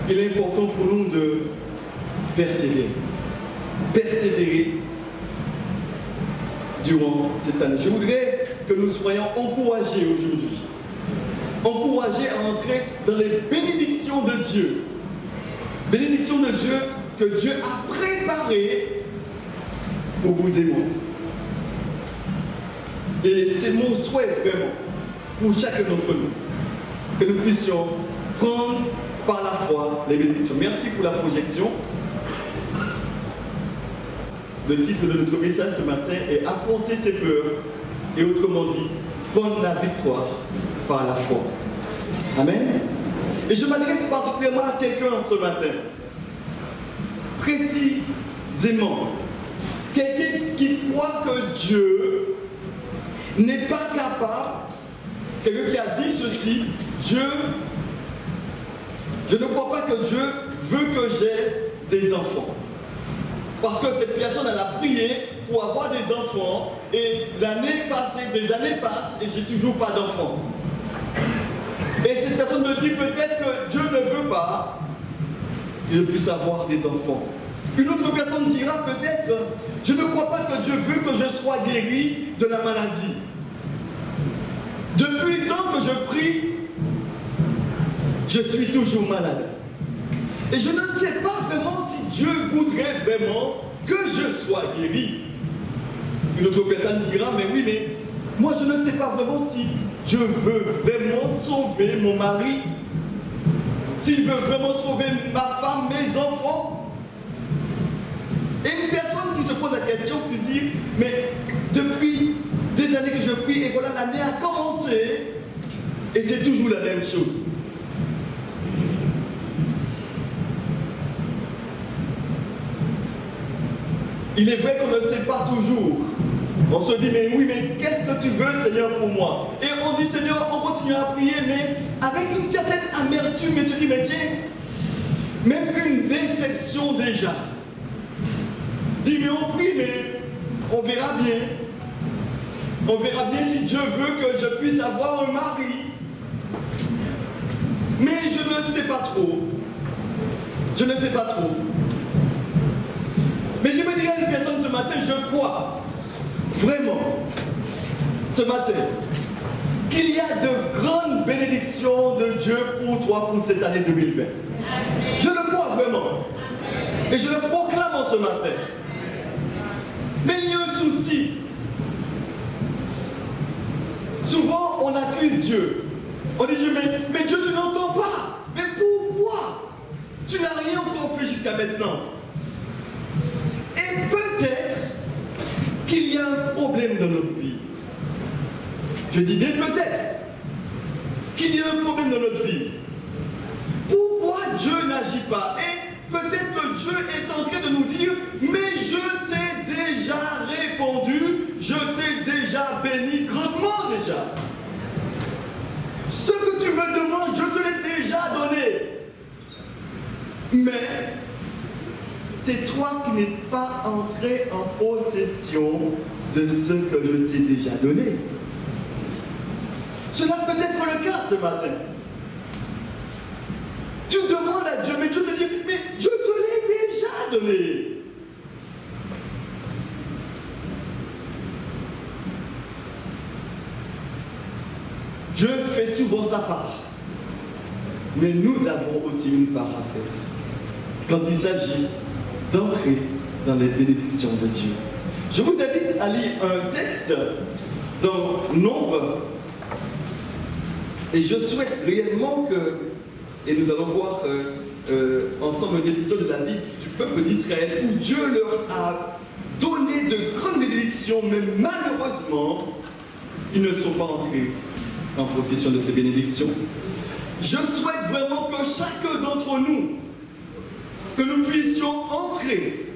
Et il est important pour nous de persévérer. Persévérer durant cette année. Je voudrais que nous soyons encouragés aujourd'hui. Encouragés à entrer dans les bénédictions de Dieu. Bénédictions de Dieu que Dieu a préparées pour vous et moi. Et c'est mon souhait vraiment pour chacun d'entre nous que nous puissions prendre par la foi les bénédictions. Merci pour la projection. Le titre de notre message ce matin est Affronter ses peurs et autrement dit, prendre la victoire par la foi. Amen. Et je m'adresse particulièrement à quelqu'un ce matin. Précisément, quelqu'un qui croit que Dieu n'est pas capable, quelqu'un qui a dit ceci, je ne crois pas que Dieu veut que j'ai des enfants. Parce que cette personne, elle a prié pour avoir des enfants et l'année passée, des années passent et j'ai toujours pas d'enfants. Et cette personne me dit peut-être que Dieu ne veut pas que je puisse avoir des enfants. Une autre personne dira peut-être, je ne crois pas que Dieu veut que je sois guéri de la maladie. Depuis le temps que je prie, je suis toujours malade. Et je ne sais pas vraiment si Dieu voudrait vraiment que je sois guéri. Une autre personne dira, mais oui, mais moi je ne sais pas vraiment si Dieu veut vraiment sauver mon mari, s'il veut vraiment sauver ma femme, mes enfants. Et une personne qui se pose la question peut se dire, mais depuis des années que je prie, et voilà l'année a commencé, et c'est toujours la même chose. Il est vrai qu'on ne sait pas toujours. On se dit, mais oui, mais qu'est-ce que tu veux, Seigneur, pour moi? Et on dit, Seigneur, on continue à prier, mais avec une certaine amertume, et se dit, mais tiens, même une déception déjà. Dit, mais on prie, mais on verra bien. On verra bien si Dieu veut que je puisse avoir un mari. Mais je ne sais pas trop. Je ne sais pas trop. Mais je me dirais à une personne ce matin, je crois vraiment ce matin qu'il y a de grandes bénédictions de Dieu pour toi pour cette année 2020. Je le crois vraiment. Et je le proclame en ce matin. Mais il y a un souci. Souvent on accuse Dieu. On dit, mais Dieu, tu n'entends pas. Mais pourquoi? Tu n'as rien encore fait jusqu'à maintenant. Et peut-être qu'il y a un problème dans notre vie. Je dis bien peut-être qu'il y a un problème dans notre vie. Pourquoi Dieu n'agit pas? Et peut-être que Dieu est en train de nous dire, mais je t'ai déjà répondu, je t'ai déjà béni grandement déjà. Ce que tu me demandes, je te l'ai déjà donné. Mais c'est toi qui n'es pas entré en possession de ce que je t'ai déjà donné. Cela peut être le cas ce matin. Tu demandes à Dieu, mais Dieu te dit, mais je te l'ai déjà donné. Dieu fait souvent sa part. Mais nous avons aussi une part à faire. Quand il s'agit d'entrer dans les bénédictions de Dieu. Je vous invite à lire un texte dans Nombre. Et je souhaite réellement que, et nous allons voir ensemble un épisode de la vie du peuple d'Israël où Dieu leur a donné de grandes bénédictions, mais malheureusement, ils ne sont pas entrés en possession de ces bénédictions. Je souhaite vraiment que chacun d'entre nous, que nous puissions entrer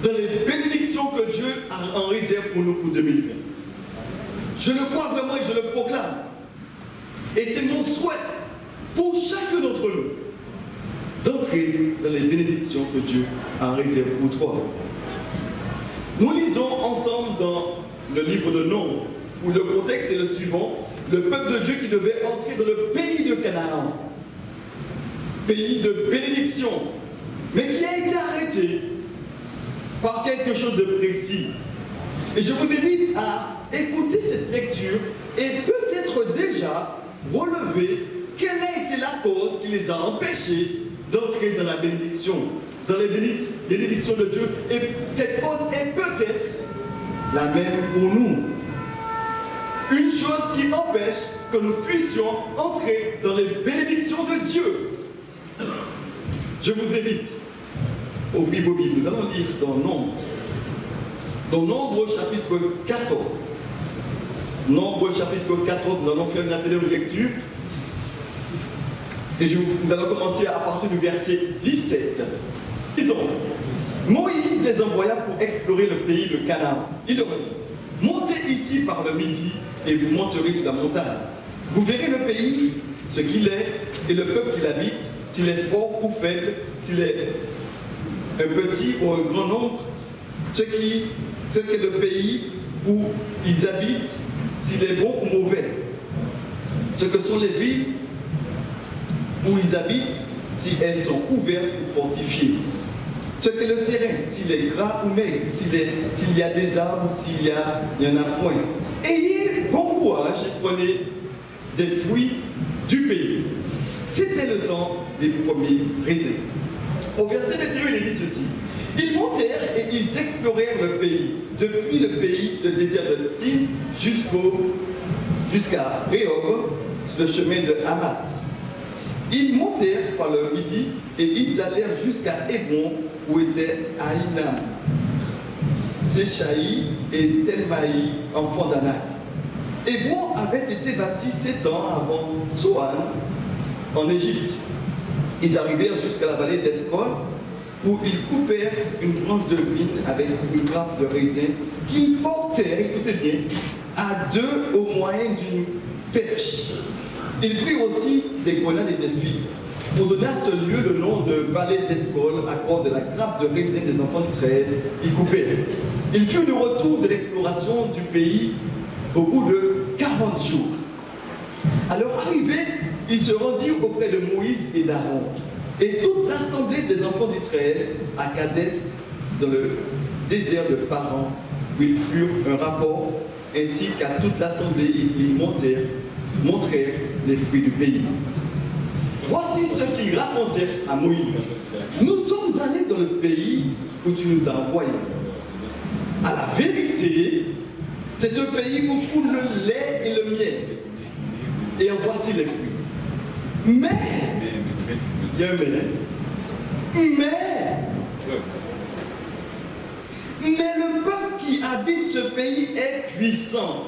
dans les bénédictions que Dieu a en réserve pour nous pour 2020. Je le crois vraiment et je le proclame. Et c'est mon souhait pour chacun d'entre nous d'entrer dans les bénédictions que Dieu a en réserve pour toi. Nous lisons ensemble dans le livre de Nombre, où le contexte est le suivant. Le peuple de Dieu qui devait entrer dans le pays de Canaan. pays de bénédiction, mais qui a été arrêté par quelque chose de précis. Et je vous invite à écouter cette lecture et peut-être déjà relever quelle a été la cause qui les a empêchés d'entrer dans la bénédiction, dans les bénédictions de Dieu. Et cette cause est peut-être la même pour nous. Une chose qui empêche que nous puissions entrer dans les bénédictions de Dieu. Je vous invite au Bible. Nous allons lire dans Nombre chapitre 14. Nombre chapitre 14, nous allons faire une atelier de lecture. Et nous allons commencer à partir du verset 17. Disons, Moïse les envoya pour explorer le pays de Canaan. Il leur dit, montez ici par le midi et vous monterez sur la montagne. Vous verrez le pays, ce qu'il est, et le peuple qui l'habite, s'il est fort ou faible, s'il est un petit ou un grand nombre, ce qu'est le pays où ils habitent, s'il est bon ou mauvais, ce que sont les villes où ils habitent, si elles sont ouvertes ou fortifiées, ce qu'est le terrain, s'il est gras ou maigre, s'il y a des arbres ou s'il y en a point. Ayez bon courage et prenez des fruits du pays. C'était le temps des premiers raisins. Au verset 21, il dit ceci. Ils montèrent et ils explorèrent le pays, depuis le pays, le désert de Tsin, jusqu'à Rehob, le chemin de Hamath. Ils montèrent par le midi et ils allèrent jusqu'à Hébron, où était Aïnam, Séchaï et Telmaï, enfants d'Anak. Hébron avait été bâti 7 ans avant Soan, en Égypte. Ils arrivèrent jusqu'à la vallée d'Eshcol, où ils coupèrent une branche de vigne avec une grappe de raisin qu'ils portèrent, écoutez bien, à 2 au moyen d'une perche. Ils prirent aussi des grenades et des filles. On donna à ce lieu le nom de vallée d'Eshcol à cause de la grappe de raisin des enfants d'Israël. Ils coupèrent. Ils furent de retour de l'exploration du pays au bout de 40 jours. À leur arrivée, ils se rendirent auprès de Moïse et d'Aaron et toute l'assemblée des enfants d'Israël à Kadès, dans le désert de Paran, où ils furent un rapport, ainsi qu'à toute l'assemblée, ils montrèrent les fruits du pays. Voici ce qu'ils racontèrent à Moïse. Nous sommes allés dans le pays où tu nous as envoyés. À la vérité, c'est un pays où coule le lait et le miel. Et en voici les fruits. Mais, il y a un mais le peuple qui habite ce pays est puissant.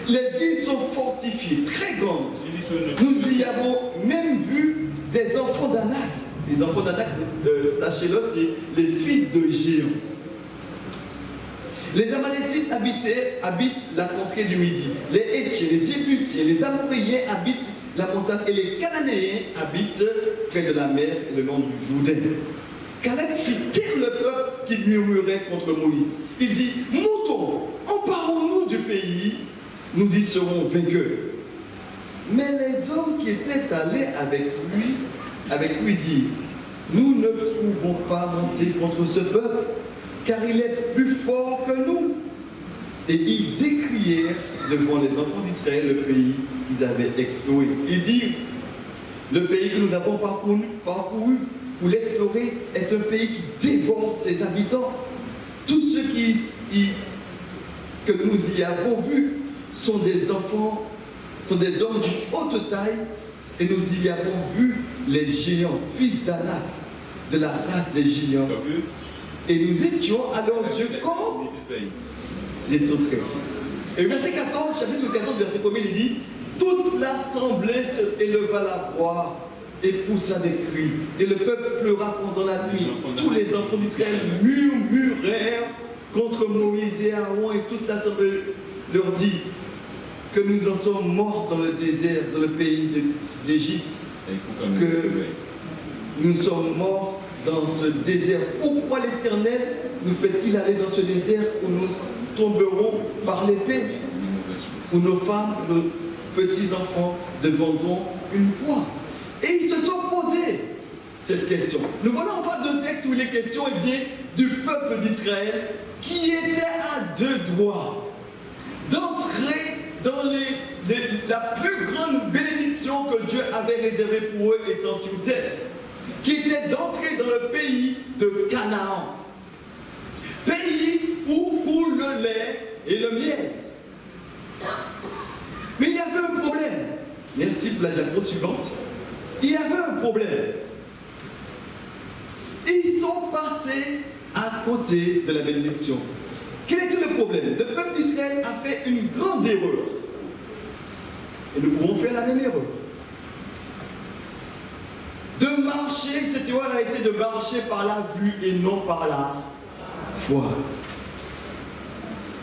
Les villes sont fortifiées, très grandes. Nous y avons même vu des enfants d'Anak. Les enfants d'Anak, sachez-le, c'est les fils de géants. Les Amalécites habitent la contrée du Midi. Les Héthiens, les Jébusiens, les Amoréens habitent la montagne et les Cananéens habitent près de la mer et le long du Jourdain. Caleb fit taire le peuple qui murmurait contre Moïse. Il dit, montons, emparons-nous du pays, nous y serons vainqueurs. Mais les hommes qui étaient allés avec lui dirent, nous ne pouvons pas monter contre ce peuple, car il est plus fort que nous. Et ils décrièrent devant les enfants d'Israël le pays qu'ils avaient exploré. Ils dirent, le pays que nous avons parcouru pour l'explorer est un pays qui dévore ses habitants. Tous ceux que nous y avons vus sont des enfants, sont des hommes de haute taille, et nous y avons vu les géants, fils d'Anak, de la race des géants. Et nous étions à leurs yeux comme des sauterelles. Et le verset 14, chapitre 14, verset 1er, il dit, toute l'assemblée se éleva la voix et poussa des cris. Et le peuple pleura pendant la nuit. Tous les enfants d'Israël murmurèrent contre Moïse et Aaron, et toute l'assemblée leur dit que nous en sommes morts dans le désert, dans le pays d'Égypte, que nous sommes morts dans ce désert. Pourquoi l'Éternel nous fait-il aller dans ce désert où nous tomberons par l'épée, où nos femmes, nos petits-enfants deviendront une proie? Et ils se sont posés cette question. Nous voilà en face d'un texte où il est question du peuple d'Israël qui était à deux doigts d'entrer dans la plus grande bénédiction que Dieu avait réservée pour eux étant sur terre, qui était d'entrer dans le pays de Canaan. Pays où coule le lait et le miel. Mais il y avait un problème. Merci pour la diapo suivante. Il y avait un problème. Ils sont passés à côté de la bénédiction. Quel était le problème? Le peuple d'Israël a fait une grande erreur. Et nous pouvons faire la même erreur. De marcher, cette erreur a été de marcher par la vue et non par la foi.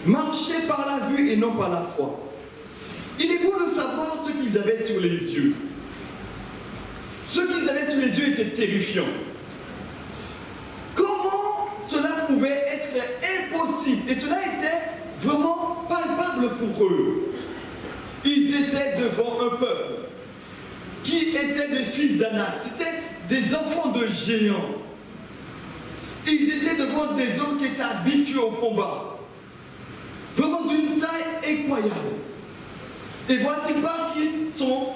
Marcher par la vue et non par la foi. Il est bon de savoir ce qu'ils avaient sur les yeux. Ce qu'ils avaient sur les yeux était terrifiant. Comment cela pouvait être impossible? Et cela était vraiment palpable pour eux. Ils étaient devant un peuple qui était des fils d'Anak. C'était des enfants de géants. Ils étaient devant des hommes qui étaient habitués au combat. Vraiment d'une taille incroyable. Et voici pas qu'ils sont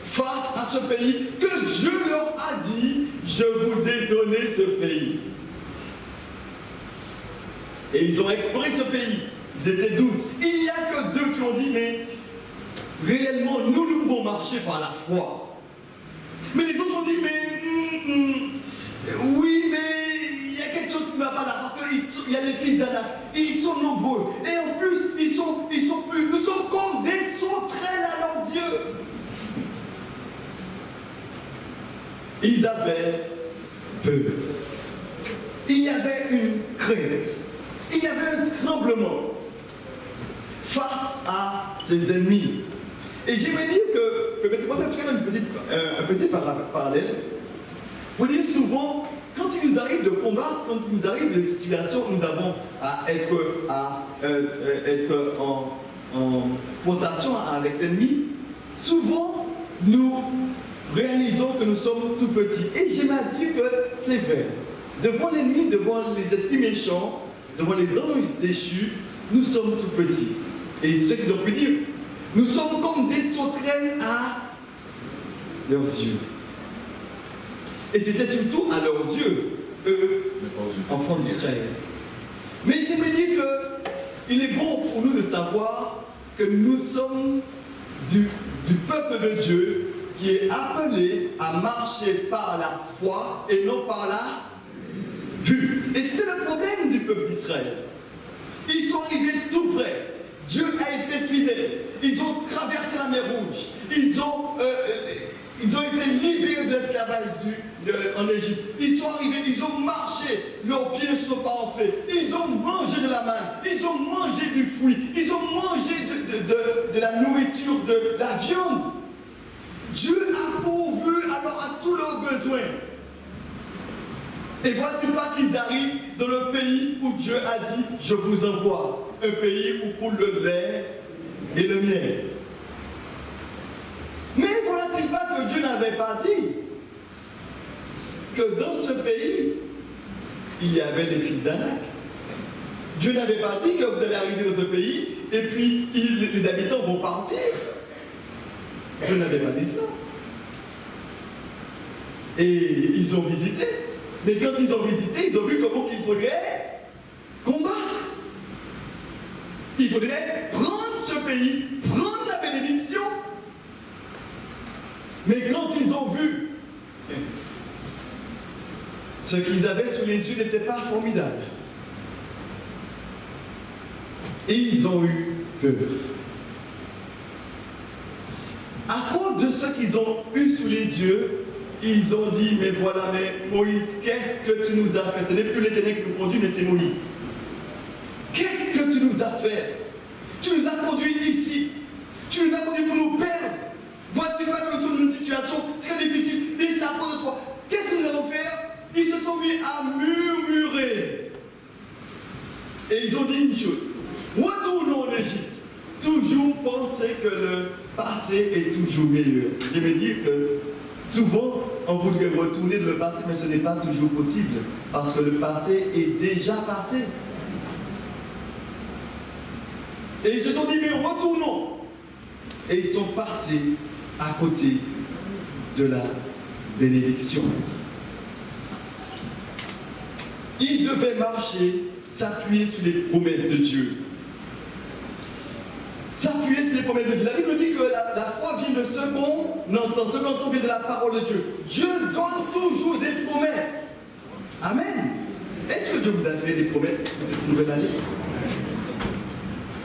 face à ce pays que Dieu leur a dit, je vous ai donné ce pays. Et ils ont exploré ce pays. Ils étaient 12. Il n'y a que 2 qui ont dit, mais réellement, nous pouvons marcher par la foi. Mais les autres ont dit, mais oui, mais il y a quelque chose qui ne va pas là, parce qu'il y a les fils d'Anak, et ils sont nombreux. Et en plus, ils sont plus, nous sommes comme des sauterelles à leurs yeux. Ils avaient peur. Il y avait une crainte. Il y avait un tremblement face à ses ennemis. Et j'aimerais dire que, permettez-moi de faire un petit parallèle. Vous dire souvent, quand il nous arrive de combattre, quand il nous arrive des situations où nous avons à être en confrontation avec l'ennemi, souvent nous réalisons que nous sommes tout petits. Et j'aimerais dire que c'est vrai. Devant l'ennemi, devant les esprits méchants, devant les anges déchus, nous sommes tout petits. Et ce qu'ils ont pu dire, nous sommes comme des sauterelles à leurs yeux. Et c'était surtout à leurs yeux, eux, enfants d'Israël. Mais j'aimerais dire qu'il est bon pour nous de savoir que nous sommes du peuple de Dieu qui est appelé à marcher par la foi et non par la vue. Et c'était le problème du peuple d'Israël. Ils sont arrivés tout près. Dieu a été fidèle. Ils ont traversé la mer Rouge. Ils ont été libérés de l'esclavage en Égypte. Ils sont arrivés, ils ont marché. Leurs pieds ne sont pas en feu. Ils ont mangé de la manne. Ils ont mangé du fruit. Ils ont mangé de la nourriture, de la viande. Dieu a pourvu alors à tous leurs besoins. Et voici pas qu'ils arrivent dans le pays où Dieu a dit, je vous envoie. Un pays où coule le lait et le miel. Mais voilà-t-il pas que Dieu n'avait pas dit que dans ce pays, il y avait les fils d'Anak. Dieu n'avait pas dit que vous allez arriver dans ce pays et puis les habitants vont partir. Dieu n'avait pas dit ça. Et ils ont visité. Mais quand ils ont visité, ils ont vu comment qu'il faudrait combattre. Il faudrait prendre ce pays, prendre la bénédiction. Mais quand ils ont vu, ce qu'ils avaient sous les yeux n'était pas formidable. Et ils ont eu peur. À cause de ce qu'ils ont eu sous les yeux, ils ont dit, mais voilà, mais Moïse, qu'est-ce que tu nous as fait? Ce n'est plus l'Éternel qui nous conduit, mais c'est Moïse. Qu'est-ce que tu nous as fait? Tu nous as conduits ici. Tu nous as conduits pour nous perdre. Vois-tu pas que nous sommes dans une situation très difficile? Mais c'est à cause de toi. Qu'est-ce que nous allons faire? Ils se sont mis à murmurer. Et ils ont dit une chose. Retournons en Égypte. Toujours penser que le passé est toujours meilleur. Je veux dire que souvent, on voudrait retourner dans le passé, mais ce n'est pas toujours possible, parce que le passé est déjà passé. Et ils se sont dit, mais retournons. Et ils sont passés à côté de la bénédiction. Ils devaient marcher, s'appuyer sur les promesses de Dieu. S'appuyer sur les promesses de Dieu. La Bible dit que la foi vient de ce qu'on entend, ce qu'on entend vient de la parole de Dieu. Dieu donne toujours des promesses. Amen. Est-ce que Dieu vous a fait des promesses pour cette nouvelle année?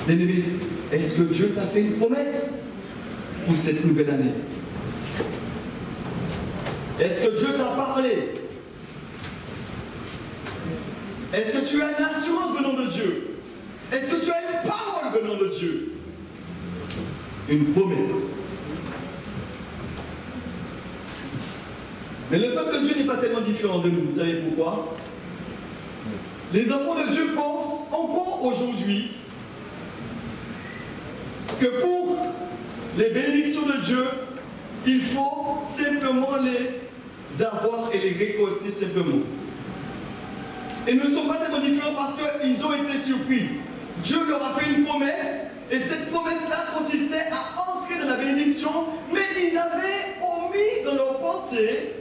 Bien-aimé, est-ce que Dieu t'a fait une promesse pour cette nouvelle année? Est-ce que Dieu t'a parlé? Est-ce que tu as une assurance venant de Dieu? Est-ce que tu as une parole venant de Dieu? Une promesse. Mais le peuple de Dieu n'est pas tellement différent de nous. Vous savez pourquoi? Les enfants de Dieu pensent encore aujourd'hui que pour les bénédictions de Dieu, il faut simplement les avoir et les récolter simplement. Et nous ne sommes pas tellement différents parce qu'ils ont été surpris. Dieu leur a fait une promesse, et cette promesse-là consistait à entrer dans la bénédiction, mais ils avaient omis dans leur pensée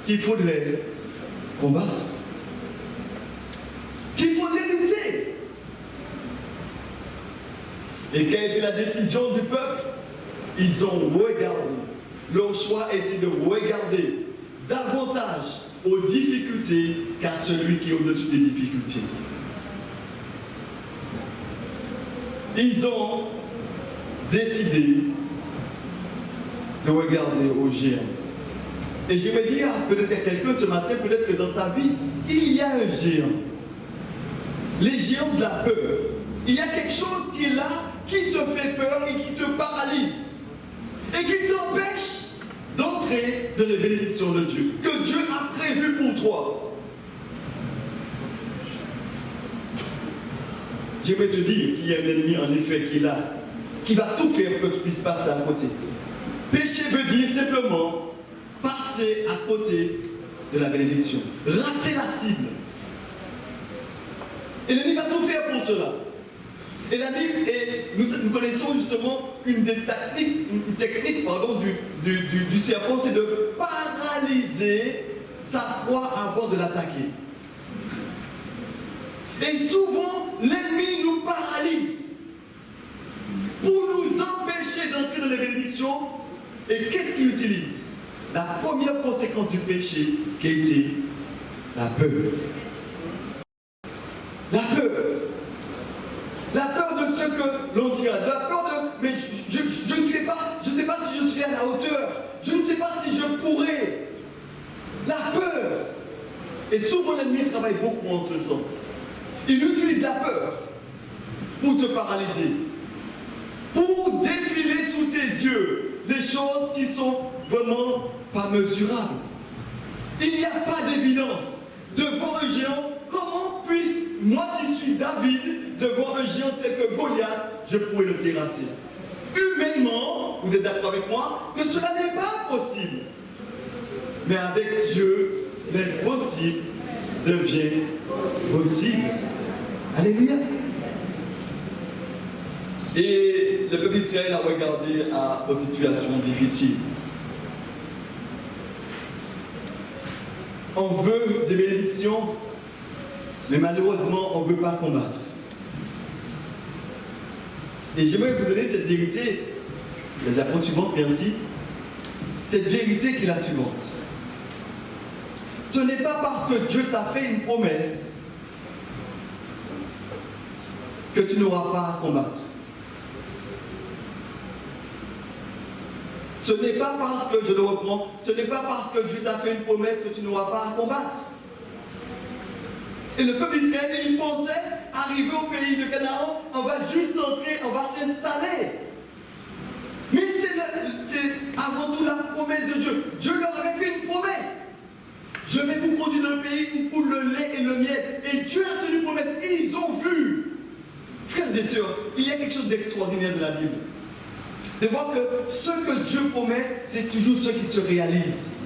qu'il faudrait combattre, qu'il faudrait lutter. Et quelle était la décision du peuple? Ils ont regardé. Leur choix était de regarder davantage aux difficultés qu'à celui qui est au-dessus des difficultés. Ils ont décidé de regarder aux géants. Et je vais dire peut-être à quelqu'un ce matin, peut-être que dans ta vie, il y a un géant. Les géants de la peur. Il y a quelque chose qui est là, qui te fait peur et qui te paralyse. Et qui t'empêche d'entrer dans les bénédictions de Dieu, que Dieu a prévues pour toi. J'aimerais te dire qu'il y a un ennemi en effet qui est là, qui va tout faire pour que tu puisses passer à côté. Péché veut dire simplement passer à côté de la bénédiction, rater la cible. Et l'ennemi va tout faire pour cela. Et la Bible, nous connaissons justement une technique du serpent, c'est de paralyser sa proie avant de l'attaquer. Et souvent, l'ennemi nous paralyse pour nous empêcher d'entrer dans les bénédictions. Et qu'est-ce qu'il utilise? La première conséquence du péché qui a été la peur. La peur. La peur de ce que l'on dira. La peur de... Mais je ne sais pas. Je ne sais pas si je suis à la hauteur. Je ne sais pas si je pourrai. La peur. Et souvent l'ennemi travaille beaucoup en ce sens. Il utilise la peur pour te paralyser. Pour défiler sous tes yeux les choses qui sont vraiment pas mesurables. Il n'y a pas d'évidence. Devant un géant, comment puisse, moi qui suis David, devant un géant tel que Goliath, je pourrais le terrasser? Humainement, vous êtes d'accord avec moi, que cela n'est pas possible. Mais avec Dieu, l'impossible devient possible. Alléluia. Et le peuple d'Israël a regardé à aux situations difficiles. On veut des bénédictions, mais malheureusement, on ne veut pas combattre. Et j'aimerais vous donner cette vérité, la diapo suivante, merci. Cette vérité qui est la suivante. Ce n'est pas parce que Dieu t'a fait une promesse que tu n'auras pas à combattre. Ce n'est pas parce que, je le reprends, ce n'est pas parce que Dieu t'a fait une promesse que tu n'auras pas à combattre. Et le peuple d'Israël, il pensait arriver au pays de Canaan, on va juste entrer, on va s'installer. Mais c'est avant tout la promesse de Dieu. Dieu leur avait fait une promesse. Je vais vous conduire dans le pays où coule le lait et le miel. Et Dieu a tenu une promesse. Et ils ont vu. Frères et sœurs, il y a quelque chose d'extraordinaire de la Bible. De voir que ce que Dieu promet, c'est toujours ce qui se réalise.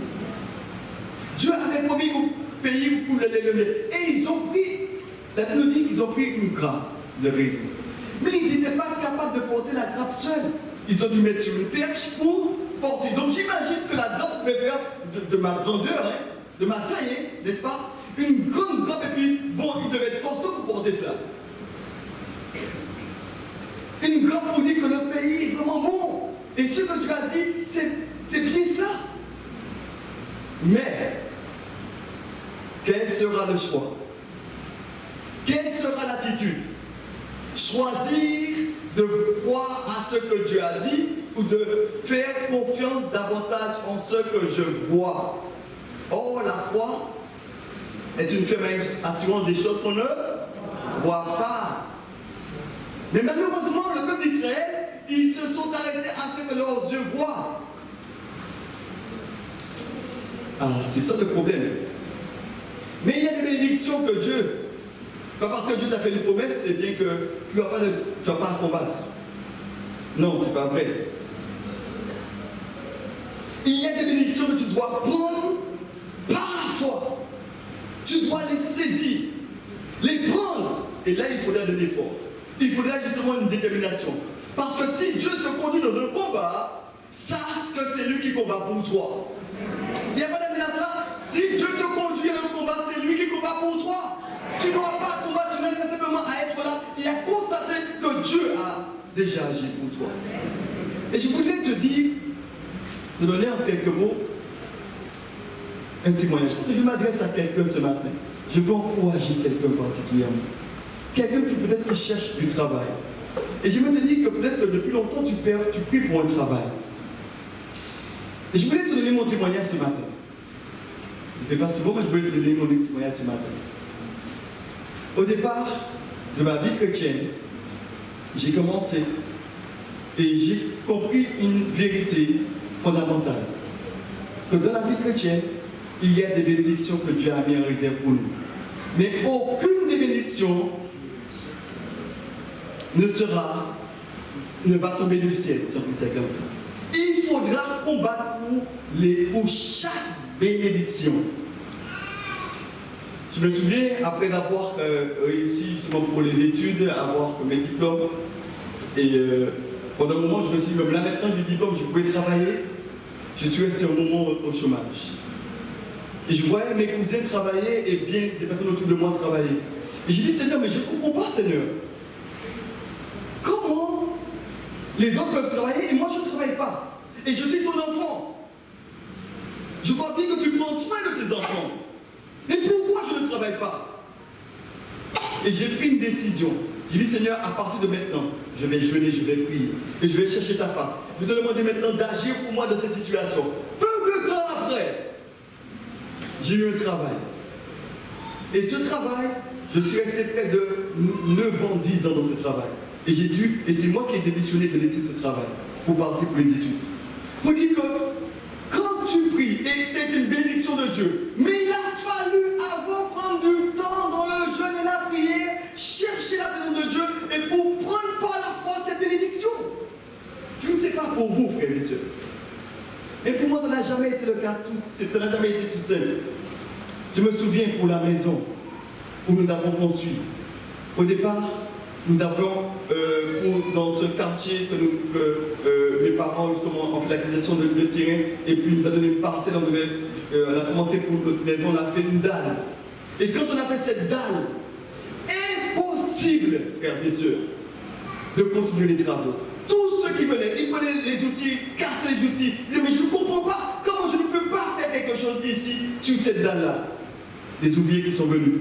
avait promis au pays où le et ils ont pris, la Bible dit qu'ils ont pris une grappe de raisin. Mais ils n'étaient pas capables de porter la grappe seule. Ils ont dû mettre sur une perche pour porter. Donc j'imagine que la grappe pouvait faire de ma grandeur, hein, de ma taille, hein, n'est-ce pas? Une grande grappe et puis, bon, ils devaient être costauds pour porter cela. Une grappe pour dire que le pays est vraiment bon. Et ce que tu as dit, c'est bien cela. Mais, quel sera le choix? Quelle sera l'attitude? Choisir de croire à ce que Dieu a dit ou de faire confiance davantage en ce que je vois? Or, la foi est une ferme assurance des choses qu'on ne voit pas. Mais malheureusement, le peuple d'Israël, ils se sont arrêtés à ce que leurs yeux voient. Ah, c'est ça le problème. Mais il y a des bénédictions que Dieu, pas parce que Dieu t'a fait une promesse, c'est bien que tu ne vas pas combattre. Non, c'est pas vrai. Il y a des bénédictions que tu dois prendre par la foi. Tu dois les saisir, les prendre. Et là, il faudra de l'effort. Il faudra justement une détermination. Parce que si Dieu te conduit dans un combat, sache que c'est lui qui combat pour toi. Il n'y a pas d'avis à ça. Si Dieu te conduit à un combat, c'est lui qui combat pour toi. Tu n'auras pas à combattre, tu n'as simplement à être là et à constater que Dieu a déjà agi pour toi. Et je voudrais te dire, te donner en quelques mots, un témoignage. Je m'adresse à quelqu'un ce matin. Je veux encourager quelqu'un particulièrement. Quelqu'un qui peut-être cherche du travail. Et je me dis que peut-être que depuis longtemps tu pries pour un travail. Et je voulais te donner mon témoignage ce matin. Je ne fais pas souvent, mais je voulais te donner mon témoignage ce matin. Au départ de ma vie chrétienne, j'ai commencé et j'ai compris une vérité fondamentale. Que dans la vie chrétienne, il y a des bénédictions que Dieu a mis en réserve pour nous. Mais aucune des bénédictions ne va tomber du ciel, si on peut dire comme ça. Il faudra combattre pour chaque bénédiction. Je me souviens, après avoir réussi justement pour les études, avoir mes diplômes, et pendant un moment, je me suis dit, même là maintenant, j'ai diplôme, je pouvais travailler. Je suis resté un moment au chômage. Et je voyais mes cousins travailler et bien des personnes autour de moi travailler. Et j'ai dit, Seigneur, mais je ne comprends pas, Seigneur. Comment les autres peuvent travailler et moi je ne travaille pas? Et je suis ton enfant. Je vois bien que tu prends soin de tes enfants. Mais pourquoi je ne travaille pas? Et j'ai pris une décision. J'ai dit, Seigneur, à partir de maintenant, je vais jeûner, je vais prier. Et je vais chercher ta face. Je vais te demander maintenant d'agir pour moi dans cette situation. Peu de temps après, j'ai eu un travail. Et ce travail, je suis resté près de 9 ans, 10 ans dans ce travail. Et c'est moi qui ai démissionné de laisser ce travail pour partir pour les études. Pour dire que quand tu pries, et c'est une bénédiction de Dieu, mais il a fallu avant prendre du temps dans le jeûne et la prière, chercher la présence de Dieu et pour prendre par la foi cette bénédiction. Je ne sais pas pour vous, frères et sœurs. Et pour moi, ça n'a jamais été le cas, ça n'a jamais été tout seul. Je me souviens pour la maison où nous avons construit. Au départ, nous avions, dans ce quartier que mes parents justement ont fait l'acquisition de terrain et puis nous a donné une parcelle, on a commencé pour notre maison, on a fait une dalle. Et quand on a fait cette dalle, impossible, frères et sœurs, de continuer les travaux. Tous ceux qui venaient, ils prenaient les outils, cassaient les outils, ils disaient mais je ne comprends pas comment je ne peux pas faire quelque chose ici sur cette dalle-là. Les ouvriers qui sont venus.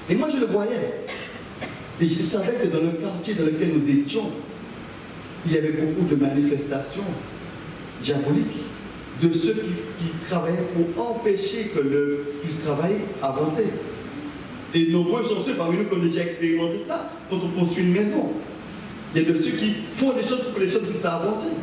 Et moi je le voyais. Et je savais que dans le quartier dans lequel nous étions, il y avait beaucoup de manifestations diaboliques de ceux qui travaillaient pour empêcher que le travail avance. Et nombreux sont ceux parmi nous qui ont déjà expérimenté cela quand on construit une maison. Il y a de ceux qui font des choses pour que les choses puissent avancer.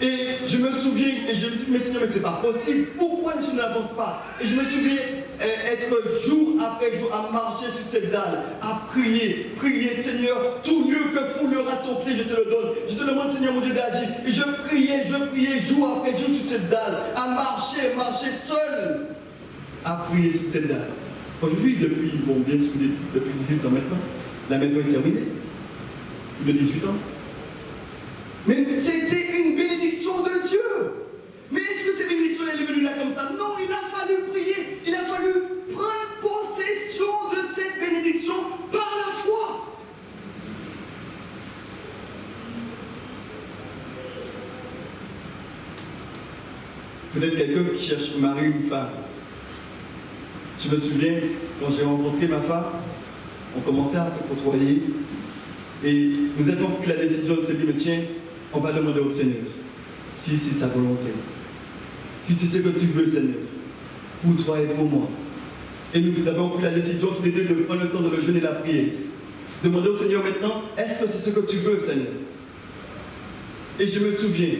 Et je me souviens, et je me suis dit, mais Seigneur, mais c'est pas possible. Pourquoi les choses n'avancent pas? Et je me souviens être jour après jour à marcher sur cette dalle, à prier, Seigneur, tout lieu que foulera ton pied, je te le donne. Je te demande, Seigneur mon Dieu, d'agir. Et je priais jour après jour sur cette dalle, à marcher seul. à prier sous cette date. Aujourd'hui, depuis 18 ans maintenant, la maison est terminée. Plus de 18 ans. Mais c'était une bénédiction de Dieu. Mais est-ce que cette bénédiction elle est venue là comme ça? Non, il a fallu prier. Il a fallu prendre possession de cette bénédiction par la foi. Peut-être quelqu'un qui cherche à marier une femme. Je me souviens, quand j'ai rencontré ma femme, on commençait à se côtoyer. Et nous avons pris la décision de se dire, mais tiens, on va demander au Seigneur si c'est sa volonté. Si c'est ce que tu veux, Seigneur, pour toi et pour moi. Et nous avons pris la décision tous les deux de prendre le temps de le jeûner et la prière. Demander au Seigneur maintenant, est-ce que c'est ce que tu veux, Seigneur? Et je me souviens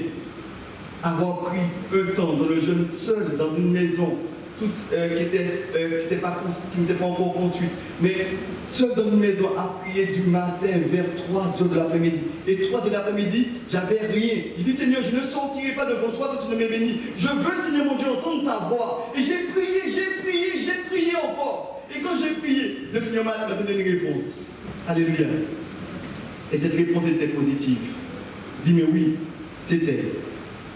avoir pris un temps dans le jeûne seul, dans une maison, qui n'était pas encore construite, mais seul dans une maison à prier du matin vers 3h de l'après-midi. Et 3h de l'après-midi, j'avais rien. Je dis, Seigneur, je ne sortirai pas devant toi que tu ne m'aies béni. Je veux, Seigneur mon Dieu, entendre ta voix. Et j'ai prié encore. Et quand j'ai prié, le Seigneur m'a donné une réponse. Alléluia. Et cette réponse était positive. Dis, mais oui, c'était.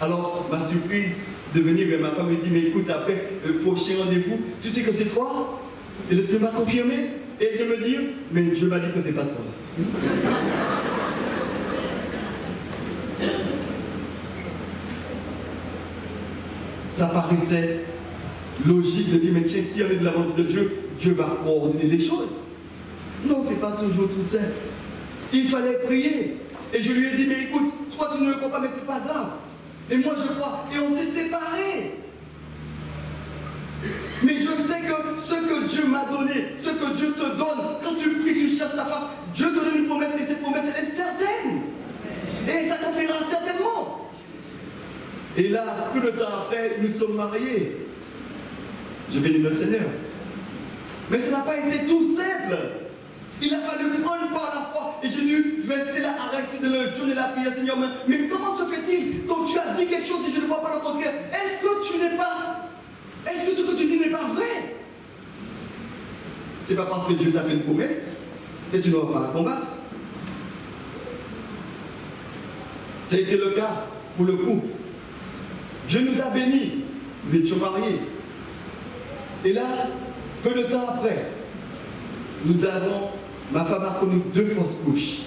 Alors, ma surprise de venir vers ma femme me dit, mais écoute, après le prochain rendez-vous, tu sais que c'est toi? Et le Seigneur m'a confirmé, et elle de me dire, mais je m'ai dit que ce n'est pas toi. Ça paraissait logique de dire, mais tiens, si on est de la volonté de Dieu, Dieu va coordonner les choses. Non, ce n'est pas toujours tout simple. Il fallait prier. Et je lui ai dit, mais écoute, toi tu ne le crois pas, mais ce n'est pas grave. Et moi je crois, et on s'est séparés. Mais je sais que ce que Dieu m'a donné, ce que Dieu te donne, quand tu pries, tu cherches ta femme, Dieu te donne une promesse, et cette promesse, elle est certaine. Et elle s'accomplira certainement. Et là, peu de temps après, nous sommes mariés. Je bénis le Seigneur. Mais ça n'a pas été tout simple. Il a fallu prendre par la foi. Et j'ai dû rester là, arrêter de le jeûner la prière, Seigneur. Mais comment se fait-il, quand tu as dit quelque chose et je ne vois pas le contraire, est-ce que tu n'es pas... Est-ce que ce que tu dis n'est pas vrai? C'est pas parce que Dieu t'a fait une promesse que tu n'auras pas à combattre. Ça a été le cas pour le couple. Dieu nous a bénis. Nous étions mariés. Et là, peu de temps après, ma femme a connu 2 fausses couches.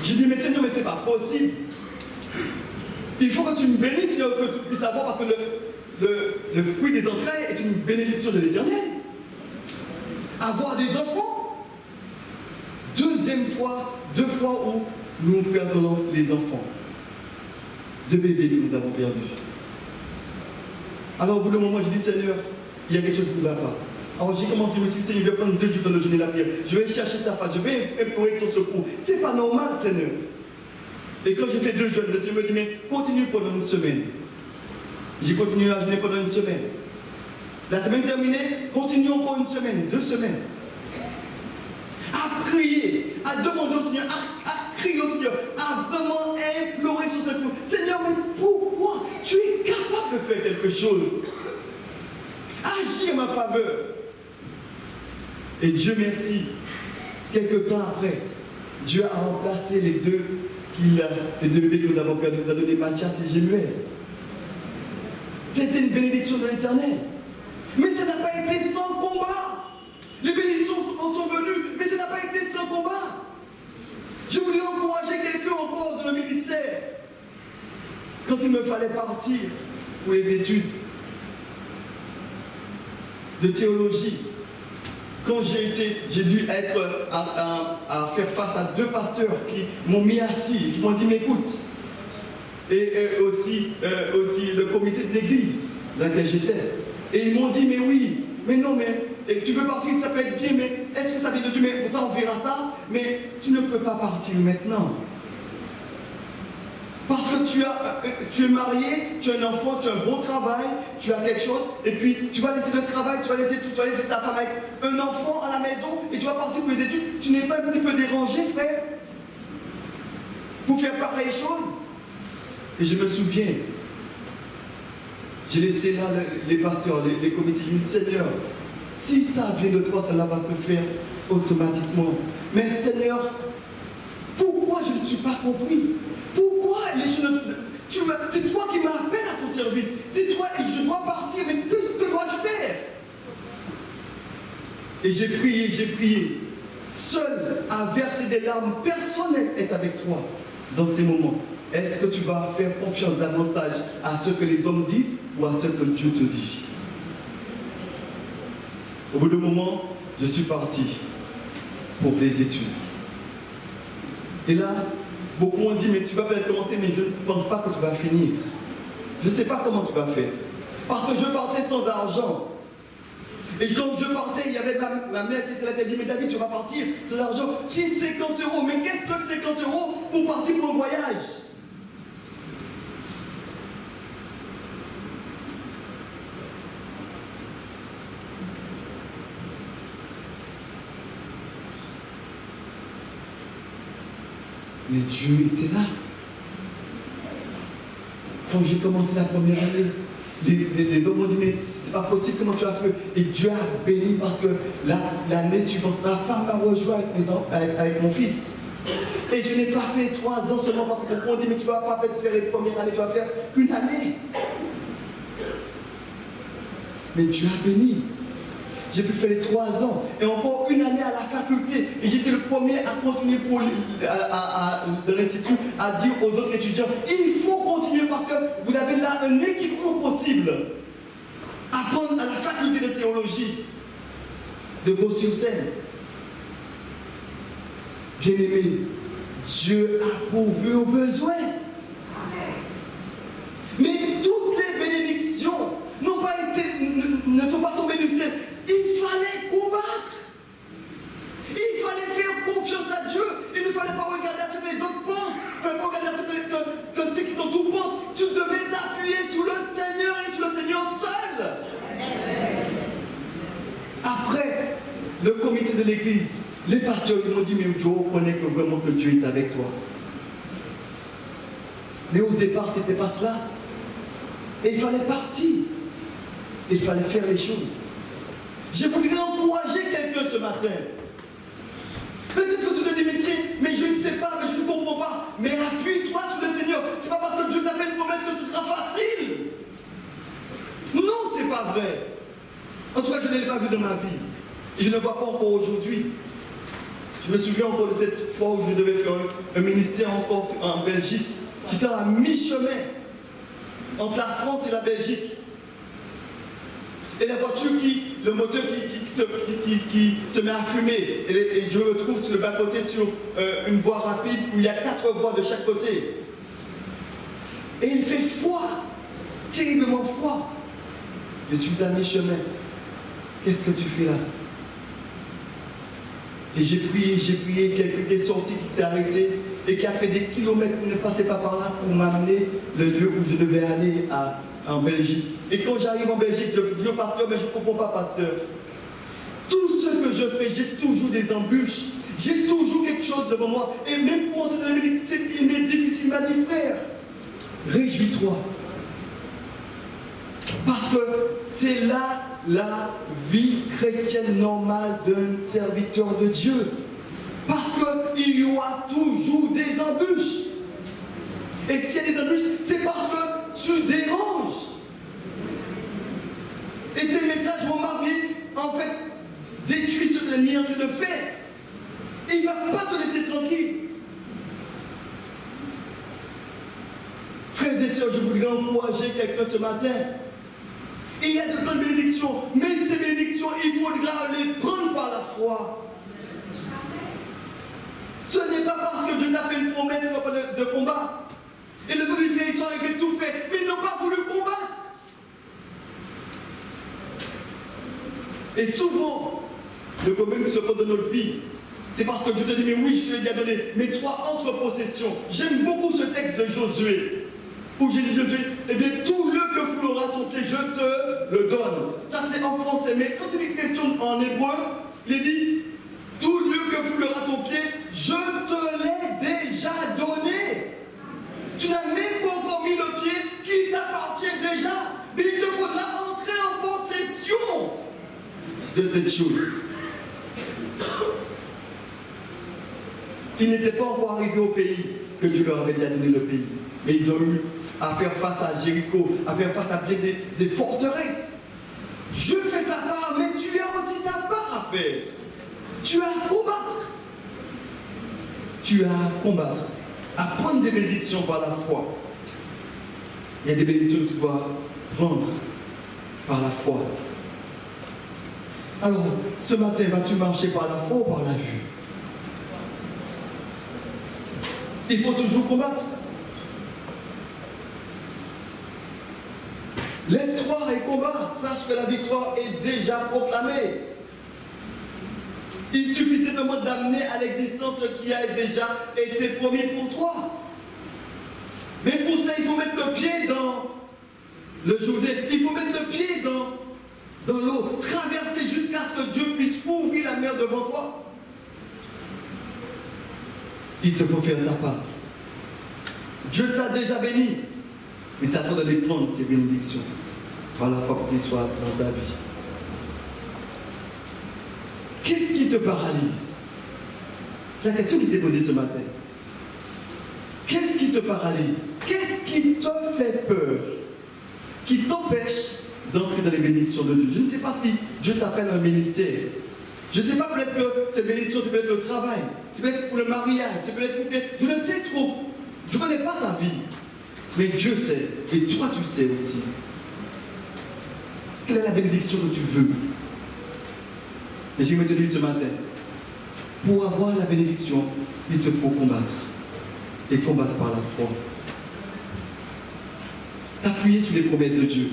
J'ai dit, mais Seigneur, mais c'est pas possible. Il faut que tu me bénisses, Seigneur, que tu puisses savoir, parce que le fruit des entrailles est une bénédiction de l'Éternel. Avoir des enfants. 2e fois, 2 fois où nous perdons les enfants. 2 bébés que nous avons perdus. Alors au bout d'un moment, j'ai dit, Seigneur, il y a quelque chose qui ne va pas. Alors j'ai commencé, je me suis dit, Seigneur, je vais prendre 2 jours dans le jeûne et la prière. Je vais chercher ta face, je vais implorer ton secours. C'est pas normal, Seigneur. Et quand j'ai fait 2 jeûnes, le Seigneur me dit, mais continue pendant une semaine. J'ai continué à jeûner pendant une semaine. La semaine terminée, continue encore une semaine, 2 semaines. À prier, à demander au Seigneur, à crier au Seigneur, à vraiment implorer son secours. Seigneur, mais pourquoi? Tu es capable de faire quelque chose. Agis en ma faveur. Et Dieu merci, quelques temps après, Dieu a remplacé les 2 bébés que nous avons perdus. Il nous a donné Mathias et Jémuel. C'était une bénédiction de l'Éternel. Mais ça n'a pas été sans combat. Les bénédictions sont venues, mais ça n'a pas été sans combat. Je voulais encourager quelqu'un encore dans le ministère. Quand il me fallait partir pour les études de théologie, quand j'ai dû être à faire face à 2 pasteurs qui m'ont mis assis, qui m'ont dit, mais écoute, et aussi le comité de l'église dans laquelle j'étais, et ils m'ont dit, mais oui, mais non, mais et tu veux partir, ça peut être bien, mais est-ce que ça vient de Dieu? Mais pourtant on verra ça, mais tu ne peux pas partir maintenant. Parce que tu es marié, tu as un enfant, tu as un bon travail, tu as quelque chose, et puis tu vas laisser le travail, tu vas laisser ta femme avec un enfant à la maison, et tu vas partir pour les études. Tu n'es pas un petit peu dérangé, frère, pour faire pareille chose? Et je me souviens, J'ai laissé là les pasteurs, les comités. J'ai dit, Seigneur, si ça vient de toi, ça va te faire automatiquement. Mais Seigneur, pourquoi je ne suis pas compris? Pourquoi les choses... C'est toi qui m'appelles à ton service. C'est toi et je dois partir. Mais que dois-je faire? Et j'ai prié. Seul à verser des larmes. Personne n'est avec toi dans ces moments. Est-ce que tu vas faire confiance davantage à ce que les hommes disent ou à ce que Dieu te dit? Au bout d'un moment, je suis parti pour des études. Et là, beaucoup m'ont dit, mais tu vas peut-être commencer, mais je ne pense pas que tu vas finir. Je ne sais pas comment tu vas faire. Parce que je partais sans argent. Et quand je partais, il y avait ma mère qui était là, qui a dit, mais David, tu vas partir sans argent. J'ai 50 €. Mais qu'est-ce que 50 € pour partir pour un voyage? Mais Dieu était là. Quand j'ai commencé la première année, les hommes m'ont dit, mais c'était pas possible, comment tu as fait? Et Dieu a béni parce que l'année suivante, ma femme m'a rejoint avec mon fils. Et je n'ai pas fait 3 ans seulement parce qu'on dit, mais tu ne vas pas faire les premières années, tu vas faire une année. Mais Dieu a béni. J'ai pu faire les 3 ans et encore une année à la faculté. Et j'étais le premier à continuer dans l'institut à dire aux autres étudiants, il faut continuer parce que vous avez là un équipement possible. Apprendre à la faculté de théologie de Vaux-sur-Seine. Bien-aimé, Dieu a pourvu aux besoins. Mais toutes les bénédictions ne sont pas tombées du ciel. Il fallait combattre. Il fallait faire confiance à Dieu. Il ne fallait pas regarder à ce que les autres pensent. Il ne fallait pas regarder à ce que ceux qui t'entourent pensent. Tu devais t'appuyer sur le Seigneur et sur le Seigneur seul. Après le comité de l'église, les pasteurs m'ont dit, mais je reconnais que vraiment que Dieu est avec toi. Mais au départ, ce n'était pas cela. Et il fallait partir. Il fallait faire les choses. Je voudrais encourager quelqu'un ce matin. Peut-être que tu te dis, mais je ne sais pas, mais je ne comprends pas. Mais appuie-toi sur le Seigneur. Ce n'est pas parce que Dieu t'a fait une promesse que ce sera facile. Non, ce n'est pas vrai. En tout cas, je ne l'ai pas vu dans ma vie. Et je ne le vois pas encore aujourd'hui. Je me souviens encore de cette fois où je devais faire un ministère encore en Belgique, qui était à mi-chemin entre la France et la Belgique. Et la voiture le moteur qui se met à fumer. Et je me trouve sur le bas-côté sur une voie rapide où il y a 4 voies de chaque côté. Et il fait froid, terriblement froid. Je suis à mi-chemin. Qu'est-ce que tu fais là? Et j'ai prié, quelqu'un qui est sorti, qui s'est arrêté et qui a fait des kilomètres pour ne passer pas par là pour m'amener le lieu où je devais aller en Belgique. Et quand j'arrive en Belgique, je dis au pasteur, mais je ne comprends pas, pasteur. Tout ce que je fais, j'ai toujours des embûches. J'ai toujours quelque chose devant moi. Et même pour entrer dans la médecine, il m'est difficile. Il m'a dit, frère, réjouis-toi. Parce que c'est là la vie chrétienne normale d'un serviteur de Dieu. Parce qu'il y aura toujours des embûches. Et s'il y a des embûches, c'est parce que tu déranges. Et tes messages vont marquer, en fait, détruire ce que l'ennemi est en train de faire. Il ne va pas te laisser tranquille. Frères et sœurs, je voudrais encourager quelqu'un ce matin. Il y a de grandes bénédictions, mais ces bénédictions, il faudra les prendre par la foi. Ce n'est pas parce que Dieu t'a fait une promesse de combat. Et le peuple d'Israël, ils sont arrivés tout près, mais ils n'ont pas voulu combattre. Et souvent, le problème qui se pose dans notre vie, c'est parce que Dieu te dit, mais oui, je te l'ai déjà donné, mais toi, entre possession. J'aime beaucoup ce texte de Josué, où j'ai dit Josué, eh bien, tout lieu que foulera ton pied, je te le donne. Ça, c'est en français, mais quand il est question en hébreu, il dit, tout lieu que foulera ton pied, je te l'ai déjà donné. Tu n'as même pas encore mis le pied qui t'appartient déjà, mais il te de cette chose. Ils n'étaient pas encore arrivés au pays que Dieu leur avait déjà donné le pays. Mais ils ont eu à faire face à Jéricho, à faire face à bien des forteresses. Je fais sa part, mais tu as aussi ta part à faire. Tu as à combattre. Tu as à combattre, à prendre des bénédictions par la foi. Il y a des bénédictions que tu dois prendre par la foi. Alors, ce matin, vas-tu marcher par la foi ou par la vue? Il faut toujours combattre. Lève-toi et combat. Sache que la victoire est déjà proclamée. Il suffit simplement d'amener à l'existence ce qui a déjà été promis pour toi. Mais pour ça, il faut mettre le pied dans le Jourdain. Il faut mettre le pied dans l'eau. Traverser jusqu'à ce que Dieu puisse ouvrir la mer devant toi. Il te faut faire ta part. Dieu t'a déjà béni. Mais c'est à toi de les prendre, ces bénédictions, par la foi qu'il soit dans ta vie. Qu'est-ce qui te paralyse? C'est la question qui t'est posée ce matin. Qu'est-ce qui te paralyse? Qu'est-ce qui te fait peur? Qui t'empêche d'entrer dans les bénédictions de Dieu? Je ne sais pas si Dieu t'appelle à un ministère. Je ne sais pas, peut-être que cette bénédiction, c'est peut-être le travail, c'est peut-être pour le mariage, c'est peut-être pour... Je ne sais trop. Je ne connais pas ta vie. Mais Dieu sait. Et toi, tu sais aussi. Quelle est la bénédiction que tu veux? Et j'aimerais te dire ce matin, pour avoir la bénédiction, il te faut combattre. Et combattre par la foi. T'appuyer sur les promesses de Dieu.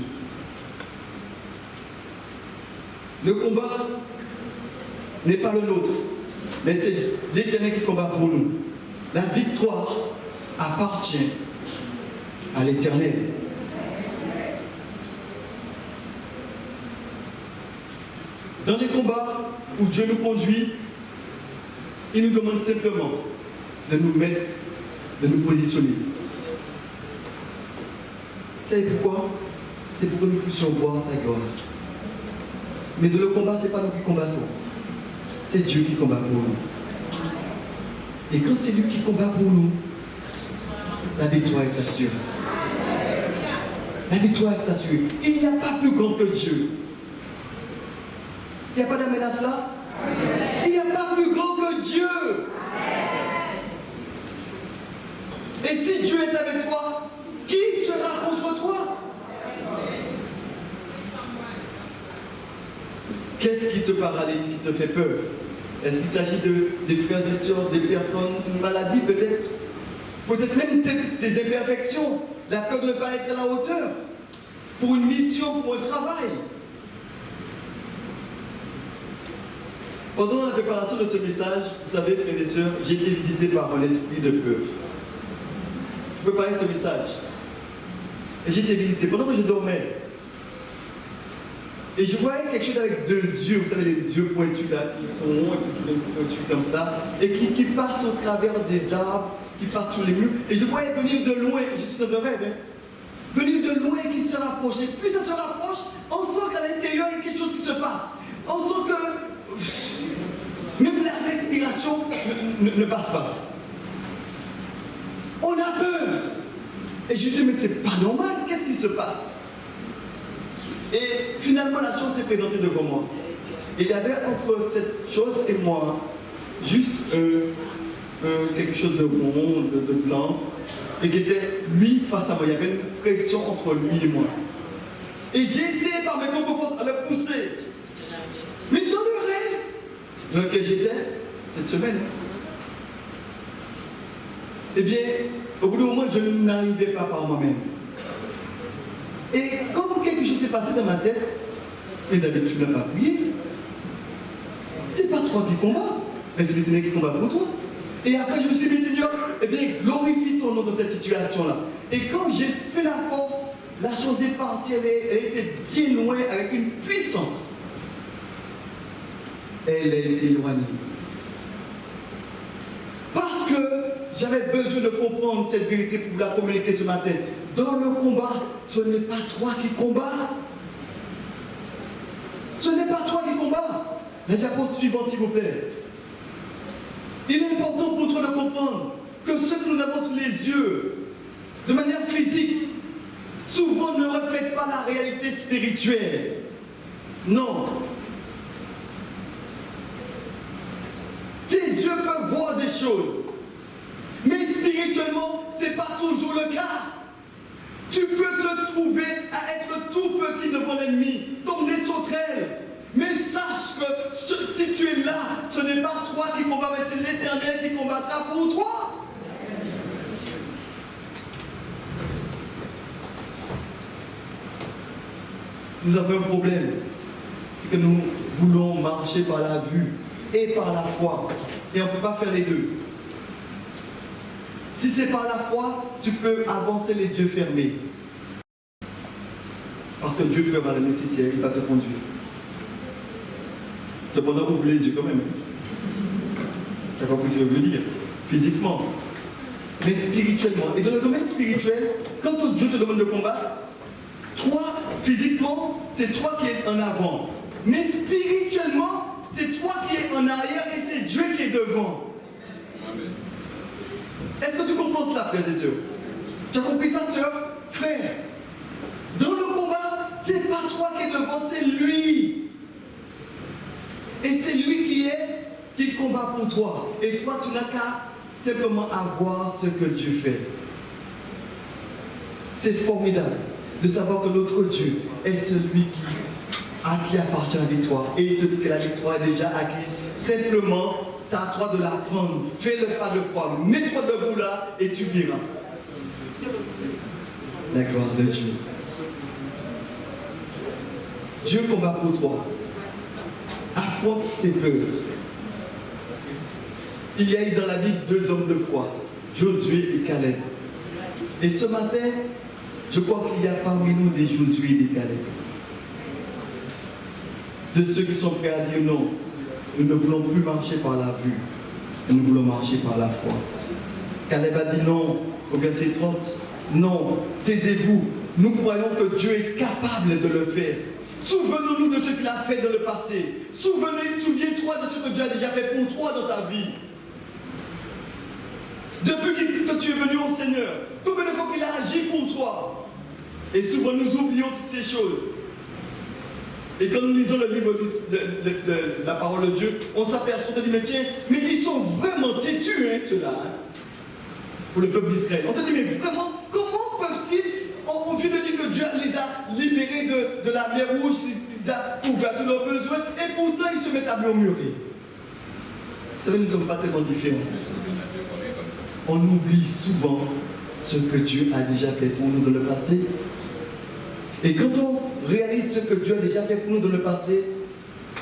Le combat n'est pas le nôtre, mais c'est l'Éternel qui combat pour nous. La victoire appartient à l'Éternel. Dans les combats où Dieu nous conduit, il nous demande simplement de nous mettre, de nous positionner. Vous savez pourquoi? C'est pour que nous puissions voir ta gloire. Mais dans le combat, ce n'est pas nous qui combattons. C'est Dieu qui combat pour nous. Et quand c'est lui qui combat pour nous, la victoire est assurée. La victoire est assurée. Il n'y a pas plus grand que Dieu. Il n'y a pas d'amenace là? Il n'y a pas plus grand que Dieu. Et si Dieu est avec toi, qui sera contre toi? Qu'est-ce qui te paralyse, qui te fait peur? Est-ce qu'il s'agit des frères et sœurs, des personnes, une maladie peut-être? Peut-être même tes imperfections, la peur de ne pas être à la hauteur, pour une mission, pour un travail. Pendant la préparation de ce message, vous savez, frères et sœurs, j'ai été visité par un esprit de peur. Je préparais ce message. Et j'ai été visité pendant que je dormais. Et je voyais quelque chose avec deux yeux, vous savez, les yeux pointus là, qui sont ronds et puis pointus comme ça, et qui passent au travers des arbres, qui passent sur les murs. Et je le voyais venir de loin, je suis dans un rêve, hein, venir de loin qui se rapproche. Et plus ça se rapproche, on sent qu'à l'intérieur, il y a quelque chose qui se passe. On sent que même la respiration ne passe pas. On a peur. Et je dis, mais c'est pas normal, qu'est-ce qui se passe? Et finalement, la chose s'est présentée devant moi. Et il y avait entre cette chose et moi, juste quelque chose de rond, de blanc, et qui était lui face à moi. Il y avait une pression entre lui et moi. Et j'ai essayé par mes propres forces à le pousser. Mais dans le rêve dans lequel j'étais, cette semaine, eh bien, au bout d'un moment, je n'arrivais pas par moi-même. Et quand quelque chose s'est passé dans ma tête, et David, tu n'as pas prié. C'est pas toi qui combats, mais c'est l'Éternel qui combat pour toi. Et après, je me suis dit, Seigneur, eh bien, glorifie ton nom dans cette situation-là. Et quand j'ai fait la force, la chose est partie, elle était bien loin avec une puissance. Elle a été éloignée. Parce que j'avais besoin de comprendre cette vérité pour vous la communiquer ce matin. Dans le combat, ce n'est pas toi qui combats. Ce n'est pas toi qui combats. combat. La diapo suivante, s'il vous plaît. Il est important pour toi de comprendre que ce que nous avons sous les yeux, de manière physique, souvent ne reflète pas la réalité spirituelle. Non. Tes yeux peuvent voir des choses, mais spirituellement, ce n'est pas toujours le cas. Tu peux te trouver à être tout petit devant l'ennemi, comme des sauterelles. Mais sache que si tu es là, ce n'est pas toi qui combat, mais c'est l'Éternel qui combattra pour toi. Nous avons un problème, c'est que nous voulons marcher par la vue et par la foi, et on ne peut pas faire les deux. Si c'est par la foi, tu peux avancer les yeux fermés, parce que Dieu fera le nécessaire, il va te conduire. Cependant, ouvre les yeux quand même. Tu as compris ce que je veux dire? Physiquement, mais spirituellement. Et dans le domaine spirituel, quand Dieu te demande de combattre, toi, physiquement, c'est toi qui es en avant. Mais spirituellement, c'est toi qui es en arrière et c'est Dieu qui est devant. Est-ce que tu comprends cela, frères et sœurs? Tu as compris ça, sœur? Frère, dans le combat, c'est pas toi qui es devant, c'est lui. Et c'est lui qui combat pour toi. Et toi, tu n'as qu'à simplement avoir ce que Dieu fait. C'est formidable de savoir que notre Dieu est celui à qui appartient la victoire. Et il te dit que la victoire est déjà acquise. Simplement, c'est à toi de la prendre. Fais le pas de foi. Mets-toi debout là et tu verras. La gloire de Dieu. Dieu combat pour toi. Affronte tes peurs. Il y a eu dans la Bible 2 hommes de foi, Josué et Caleb. Et ce matin, je crois qu'il y a parmi nous des Josué et des Caleb. De ceux qui sont prêts à dire non, nous ne voulons plus marcher par la vue, nous voulons marcher par la foi. Caleb a dit non au verset 30. Non, taisez-vous, nous croyons que Dieu est capable de le faire. Souvenons-nous de ce qu'il a fait dans le passé. Souviens-toi de ce que Dieu a déjà fait pour toi dans ta vie. Depuis que tu es venu au Seigneur, combien de fois qu'il a agi pour toi? Et souvent nous oublions toutes ces choses. Et quand nous lisons le livre de la parole de Dieu, on s'aperçoit, on se dit, mais tiens, mais ils sont vraiment têtus, hein, ceux-là, hein, pour le peuple d'Israël. On se dit, mais vraiment, comment peuvent-ils, on vient de dire que Dieu les a libérés de la mer rouge, il les a ouverts tous leurs besoins, et pourtant ils se mettent à murmurer. Vous savez, nous ne sommes pas tellement différents. On oublie souvent ce que Dieu a déjà fait pour nous dans le passé. Et quand on réalise ce que Dieu a déjà fait pour nous dans le passé,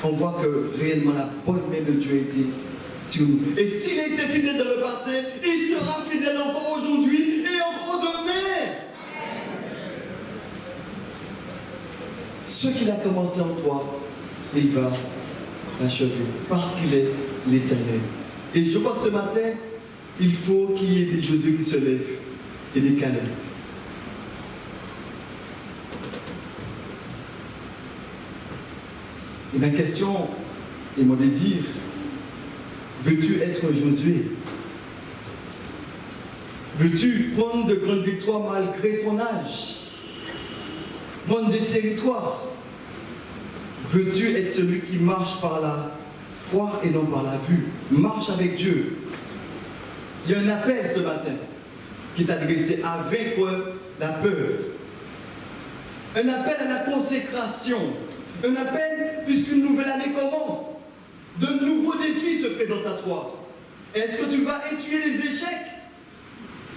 on voit que réellement la bonne main de Dieu a été sur nous. Et s'il a été fidèle dans le passé, il sera fidèle encore aujourd'hui et encore demain. Ce qu'il a commencé en toi, il va l'achever parce qu'il est l'Éternel. Et je crois que ce matin, il faut qu'il y ait des Josué qui se lèvent et des Caleb. Et ma question et mon désir, veux-tu être Josué? Veux-tu prendre de grandes victoires malgré ton âge? Prendre des territoires? Veux-tu être celui qui marche par la foi et non par la vue? Marche avec Dieu. Il y a un appel ce matin qui est adressé à vaincre la peur. Un appel à la consécration. Un appel puisqu'une nouvelle année commence. De nouveaux défis se présentent à toi. Est-ce que tu vas essuyer les échecs?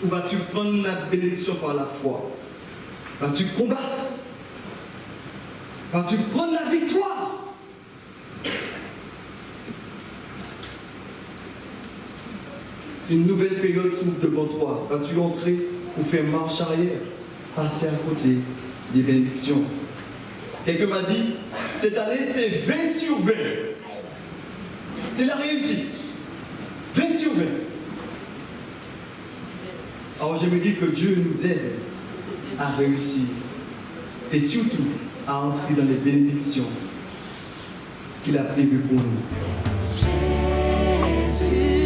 Ou vas-tu prendre la bénédiction par la foi? Vas-tu combattre? Vas-tu prendre la victoire? Une nouvelle période s'ouvre devant toi. Vas-tu entrer ou faire marche arrière? Passer à côté des bénédictions? Quelqu'un m'a dit, cette année c'est 20 sur 20. C'est la réussite. 20 sur 20. Alors je me dis que Dieu nous aide à réussir. Et surtout, à entrer dans les bénédictions. qu'il a prévu pour nous. Jésus.